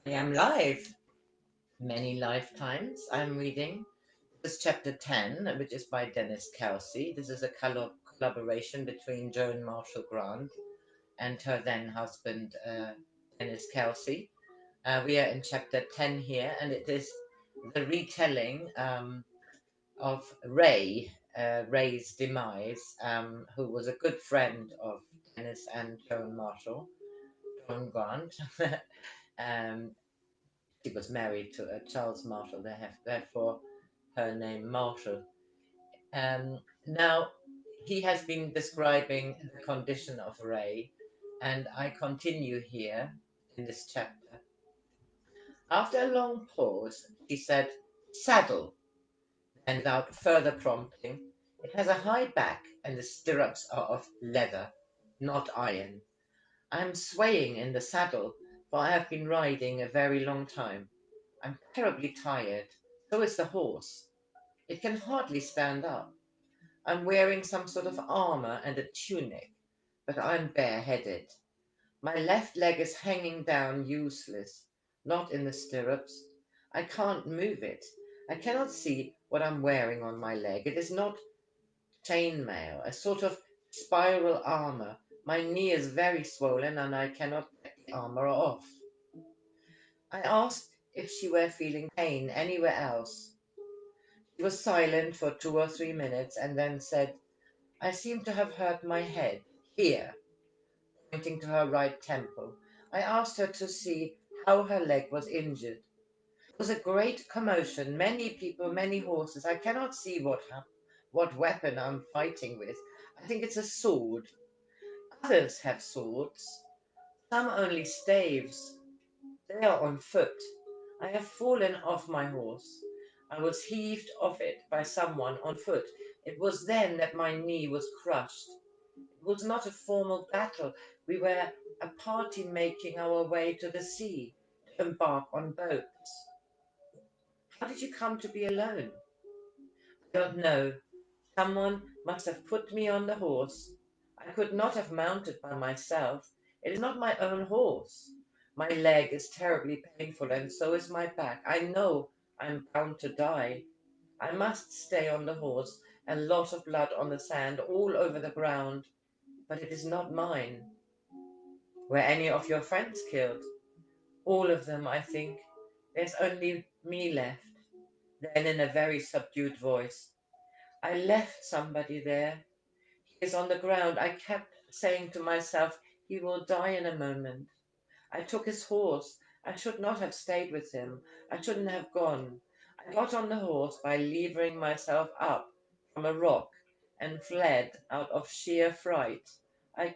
I am live. Many lifetimes. I'm reading. This is chapter 10, which is by Denys Kelsey. This is a collaboration between Joan Marshall Grant and her then husband, Denys Kelsey. We are in chapter 10 here, and it is the retelling of Ray's demise, who was a good friend of Denys and Joan Marshall, Joan Grant. um, She was married to Charles Marshall, therefore her name Marshall. Now, he has been describing the condition of Ray, and I continue here in this chapter. After a long pause, she said, "Saddle," and without further prompting, "It has a high back, and the stirrups are of leather, not iron. I am swaying in the saddle, for I have been riding a very long time. I'm terribly tired. So is the horse. It can hardly stand up. I'm wearing some sort of armor and a tunic, but I'm bareheaded. My left leg is hanging down useless, not in the stirrups. I can't move it. I cannot see what I'm wearing on my leg. It is not chainmail, a sort of spiral armor. My knee is very swollen and I cannot get the armor off." I asked if she were feeling pain anywhere else. She was silent for 2 or 3 minutes and then said, "I seem to have hurt my head, here," pointing to her right temple. I asked her to see how her leg was injured. There was a great commotion, many people, many horses. I cannot see what weapon I'm fighting with. I think it's a sword. Others have swords, some only staves. They are on foot. I have fallen off my horse. I was heaved off it by someone on foot. It was then that my knee was crushed. It was not a formal battle. We were a party making our way to the sea to embark on boats. How did you come to be alone?" "I don't know. Someone must have put me on the horse. I could not have mounted by myself. It is not my own horse. My leg is terribly painful, and so is my back. I know I'm bound to die. I must stay on the horse. A lot of blood on the sand, all over the ground. But it is not mine." "Were any of your friends killed?" "All of them, I think. There's only me left." Then, in a very subdued voice, "I left somebody there. He is on the ground. I kept saying to myself, he will die in a moment. I took his horse. I should not have stayed with him. I shouldn't have gone. I got on the horse by levering myself up from a rock and fled out of sheer fright. I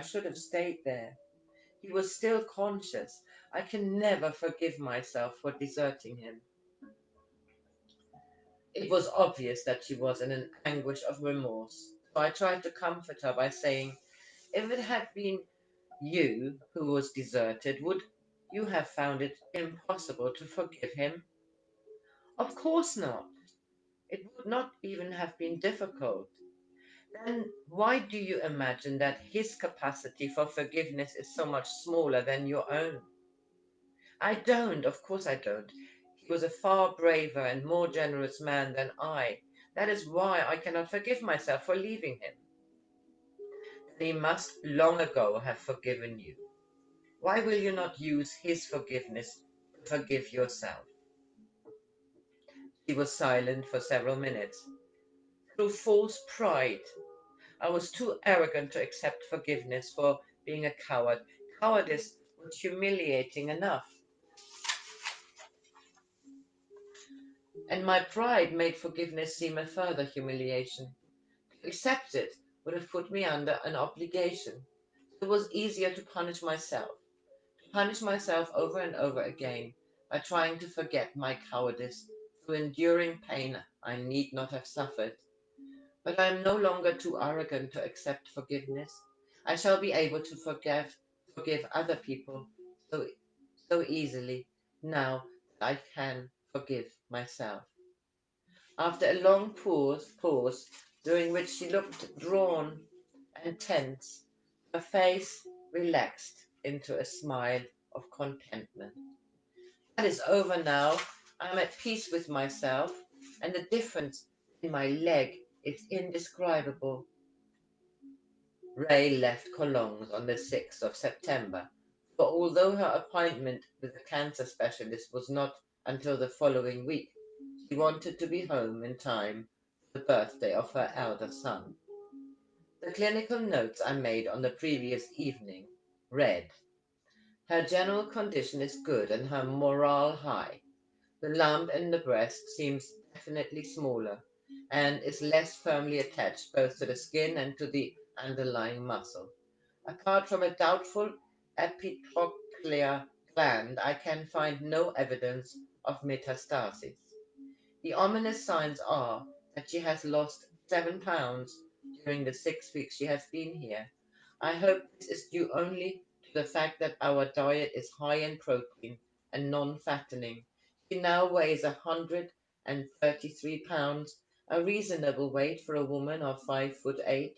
should have stayed there. He was still conscious. I can never forgive myself for deserting him." It was obvious that she was in an anguish of remorse, so I tried to comfort her by saying, "If it had been you who was deserted, would you have found it impossible to forgive him?" "Of course not. It would not even have been difficult." "Then why do you imagine that his capacity for forgiveness is so much smaller than your own?" "I don't, of course I don't. He was a far braver and more generous man than I. That is why I cannot forgive myself for leaving him." "Then he must long ago have forgiven you. Why will you not use his forgiveness to forgive yourself?" She was silent for several minutes. "Through false pride. I was too arrogant to accept forgiveness for being a coward. Cowardice was humiliating enough. And my pride made forgiveness seem a further humiliation. To accept it would have put me under an obligation. It was easier to punish myself over and over again by trying to forget my cowardice, through enduring pain I need not have suffered. But I am no longer too arrogant to accept forgiveness. I shall be able to forgive other people so so easily now that I can forgive myself. After a long pause, during which she looked drawn and tense, her face relaxed into a smile of contentment. That is over now. I am at peace with myself, and the difference in my leg is indescribable. Ray left Cologne on the 6th of September, for although her appointment with the cancer specialist was not until the following week, she wanted to be home in time for the birthday of her elder son. The clinical notes I made on the previous evening read: her general condition is good and her morale high. The lump in the breast seems definitely smaller and is less firmly attached both to the skin and to the underlying muscle. Apart from a doubtful epitrochlear gland, I can find no evidence of metastasis. The ominous signs are that she has lost 7 pounds during the 6 weeks she has been here. I hope this is due only to the fact that our diet is high in protein and non-fattening. She now weighs 133 pounds, a reasonable weight for a woman of 5'8".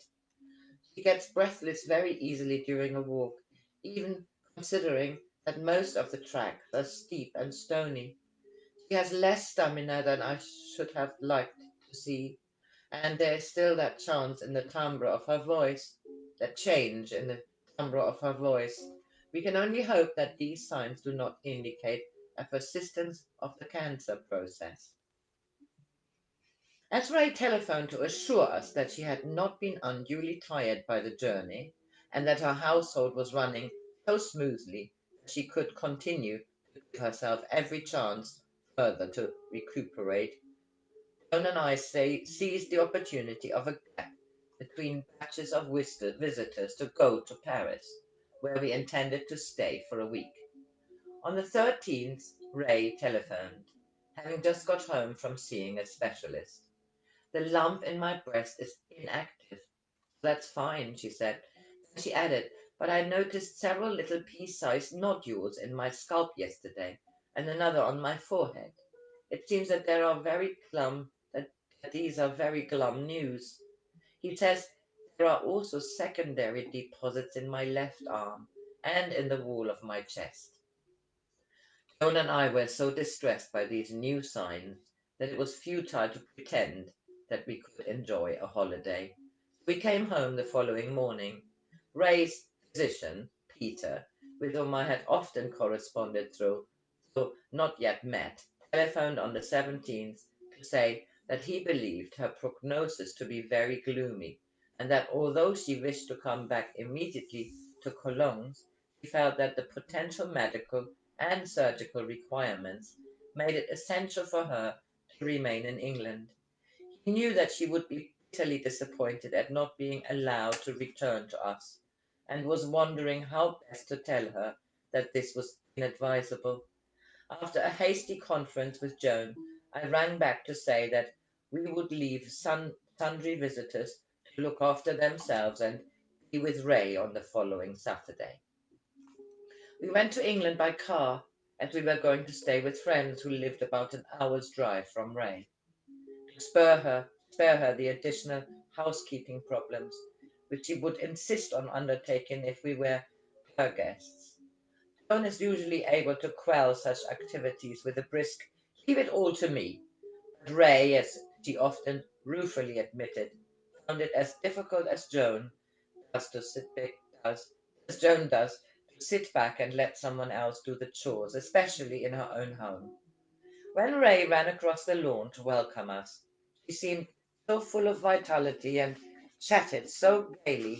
She gets breathless very easily during a walk, even considering that most of the tracks are steep and stony. She has less stamina than I should have liked to see, and there is still that chance in the timbre of her voice, that change in the timbre of her voice. We can only hope that these signs do not indicate a persistence of the cancer process. As Ray telephoned to assure us that she had not been unduly tired by the journey, and that her household was running so smoothly that she could continue to give herself every chance further to recuperate, Joan and I seized the opportunity of a gap between batches of visitors to go to Paris, where we intended to stay for a week. On the 13th, Ray telephoned, having just got home from seeing a specialist. The lump in my breast is inactive. That's fine, she said. Then she added, but I noticed several little pea-sized nodules in my scalp yesterday, and another on my forehead. It seems that these are very glum news. He says there are also secondary deposits in my left arm and in the wall of my chest. Joan and I were so distressed by these new signs that it was futile to pretend that we could enjoy a holiday. We came home the following morning. Ray's physician, Peter, with whom I had often corresponded though not yet met, telephoned on the 17th to say that he believed her prognosis to be very gloomy, and that although she wished to come back immediately to Cologne, he felt that the potential medical and surgical requirements made it essential for her to remain in England. He knew that she would be bitterly disappointed at not being allowed to return to us, and was wondering how best to tell her that this was inadvisable. After a hasty conference with Joan, I rang back to say that we would leave sundry visitors to look after themselves and be with Ray on the following Saturday. We went to England by car, as we were going to stay with friends who lived about an hour's drive from Ray. To spare her the additional housekeeping problems, which she would insist on undertaking if we were her guests. Joan is usually able to quell such activities with a brisk, leave it all to me. But Ray, as she often ruefully admitted, found it as difficult does to sit back, does, as Joan does, to sit back and let someone else do the chores, especially in her own home. When Ray ran across the lawn to welcome us, she seemed so full of vitality and chatted so gaily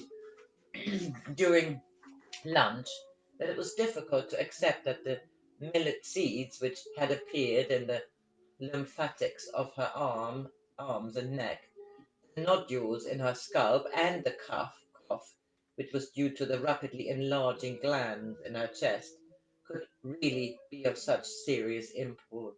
during lunch that it was difficult to accept that the millet seeds which had appeared in the lymphatics of her arms and neck, the nodules in her scalp, and the cough, which was due to the rapidly enlarging glands in her chest, could really be of such serious import.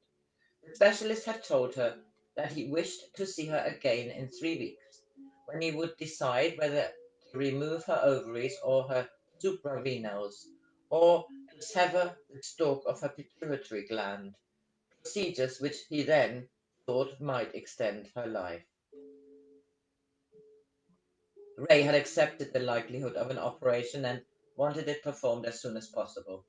The specialist had told her that he wished to see her again in 3 weeks, when he would decide whether to remove her ovaries or her suprarenals, or to sever the stalk of her pituitary gland, procedures which he then thought might extend her life. Ray had accepted the likelihood of an operation and wanted it performed as soon as possible.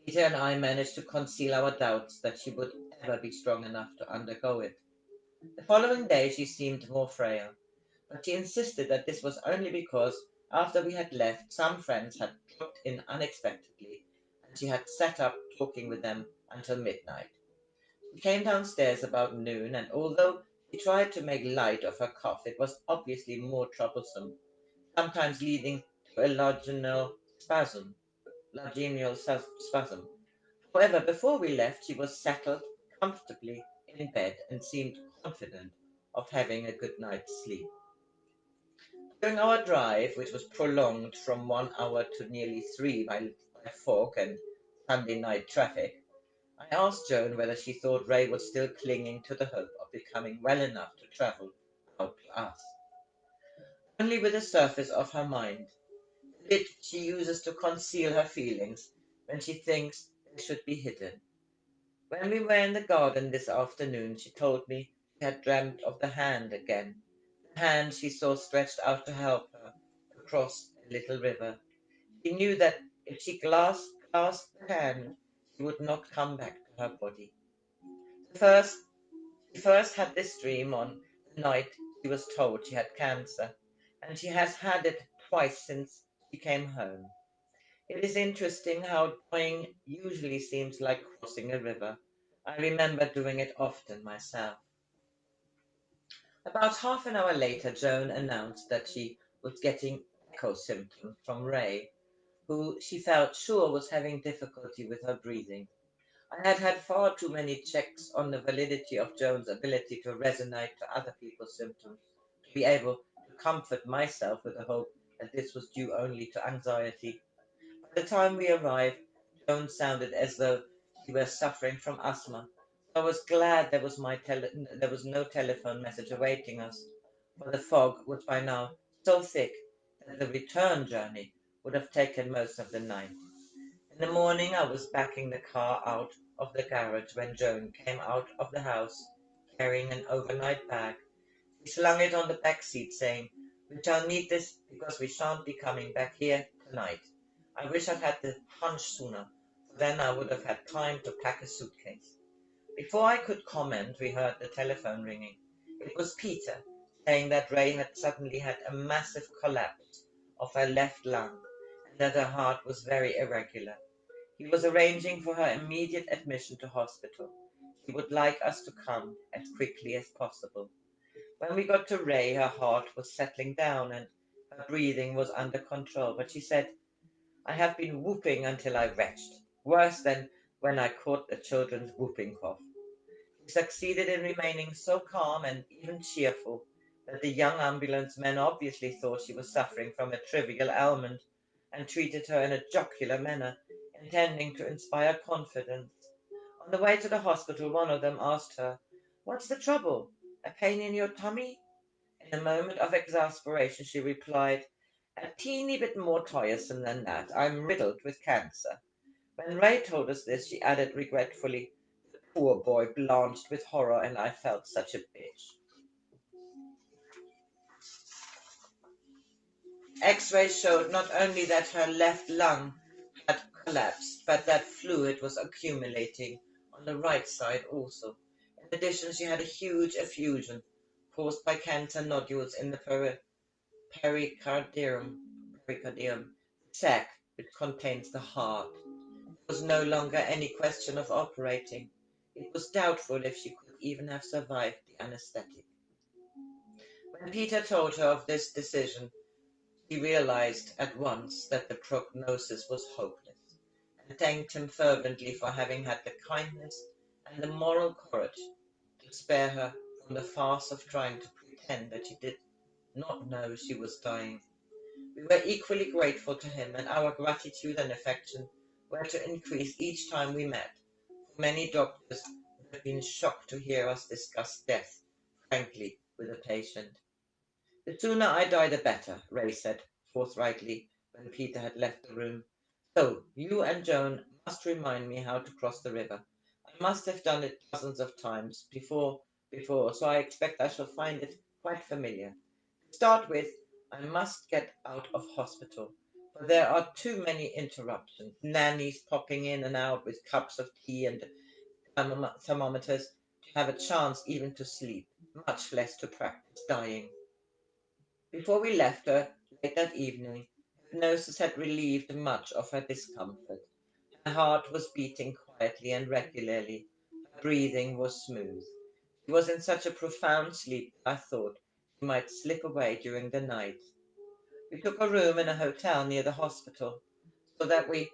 Peter and I managed to conceal our doubts that she would ever be strong enough to undergo it. The following day she seemed more frail, but she insisted that this was only because, after we had left, some friends had dropped in unexpectedly, and she had sat up talking with them until midnight. She came downstairs about noon, and although she tried to make light of her cough, it was obviously more troublesome, sometimes leading to a laryngeal spasm. However, before we left, she was settled comfortably in bed and seemed confident of having a good night's sleep. During our drive, which was prolonged from 1 hour to nearly 3 by fog and Sunday night traffic, I asked Joan whether she thought Ray was still clinging to the hope of becoming well enough to travel out to us. Only with the surface of her mind, the bit she uses to conceal her feelings when she thinks they should be hidden. When we were in the garden this afternoon, she told me she had dreamt of the hand again, the hand she saw stretched out to help her across a little river. She knew that if she clasped the hand, she would not come back to her body. She first had this dream on the night she was told she had cancer, and she has had it twice since she came home. It is interesting how dying usually seems like crossing a river. I remember doing it often myself. About half an hour later, Joan announced that she was getting echo symptoms from Ray, who she felt sure was having difficulty with her breathing. I had had far too many checks on the validity of Joan's ability to resonate to other people's symptoms, to be able to comfort myself with the hope that this was due only to anxiety. By the time we arrived, Joan sounded as though she were suffering from asthma. I was glad there was no telephone message awaiting us, for the fog was by now so thick that the return journey would have taken most of the night. In the morning I was backing the car out of the garage when Joan came out of the house carrying an overnight bag. She slung it on the back seat, saying, "We shall need this because we shan't be coming back here tonight. I wish I'd had the hunch sooner, for then I would have had time to pack a suitcase." Before I could comment, we heard the telephone ringing. It was Peter, saying that Ray had suddenly had a massive collapse of her left lung and that her heart was very irregular. He was arranging for her immediate admission to hospital. He would like us to come as quickly as possible. When we got to Ray, her heart was settling down and her breathing was under control, but she said, "I have been whooping until I retched, worse than when I caught the children's whooping cough." She succeeded in remaining so calm and even cheerful that the young ambulance men obviously thought she was suffering from a trivial ailment and treated her in a jocular manner, intending to inspire confidence. On the way to the hospital, one of them asked her, "What's the trouble? A pain in your tummy?" In a moment of exasperation, she replied, "A teeny bit more tiresome than that. I'm riddled with cancer." When Ray told us this, she added regretfully, "The poor boy blanched with horror, and I felt such a bitch." X-rays showed not only that her left lung had collapsed, but that fluid was accumulating on the right side also. In addition, she had a huge effusion caused by cancer nodules in the pericardium, sac which contains the heart. There was no longer any question of operating. It was doubtful if she could even have survived the anesthetic. When Peter told her of this decision, she realized at once that the prognosis was hopeless, and thanked him fervently for having had the kindness and the moral courage to spare her from the farce of trying to pretend that she did not know she was dying. We were equally grateful to him, and our gratitude and affection were to increase each time we met, for many doctors had been shocked to hear us discuss death frankly with a patient. The sooner I die, the better, Ray said forthrightly when Peter had left the room. So, you and Joan must remind me how to cross the river. I must have done it dozens of times before, so I expect I shall find it quite familiar. To start with, I must get out of hospital, for there are too many interruptions. Nannies popping in and out with cups of tea and thermometers to have a chance even to sleep, much less to practice dying. Before we left her late that evening, hypnosis had relieved much of her discomfort. Her heart was beating quietly and regularly. Her breathing was smooth. She was in such a profound sleep that I thought she might slip away during the night. We took a room in a hotel near the hospital so that we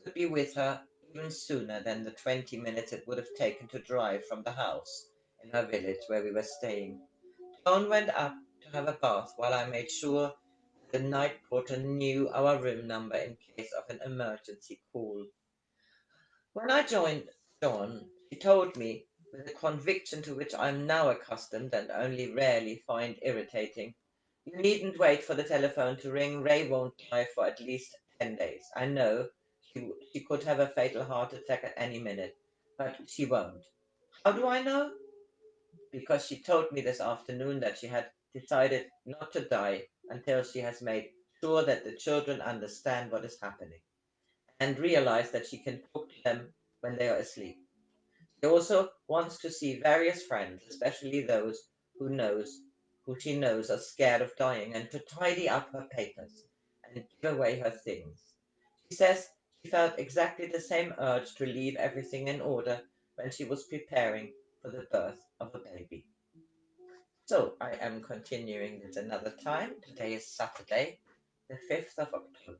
could be with her even sooner than the 20 minutes it would have taken to drive from the house in her village where we were staying. John went up to have a bath while I made sure the night porter knew our room number in case of an emergency call. When I joined Dawn, she told me, with a conviction to which I'm now accustomed and only rarely find irritating, you needn't wait for the telephone to ring. Ray won't die for at least 10 days. I know she could have a fatal heart attack at any minute, but she won't. How do I know? Because she told me this afternoon that she had decided not to die until she has made sure that the children understand what is happening and realize that she can talk to them when they are asleep. She also wants to see various friends, especially those who she knows are scared of dying, and to tidy up her papers and give away her things. She says she felt exactly the same urge to leave everything in order when she was preparing for the birth of a baby. So I am continuing this another time. Today is Saturday, the 5th of October.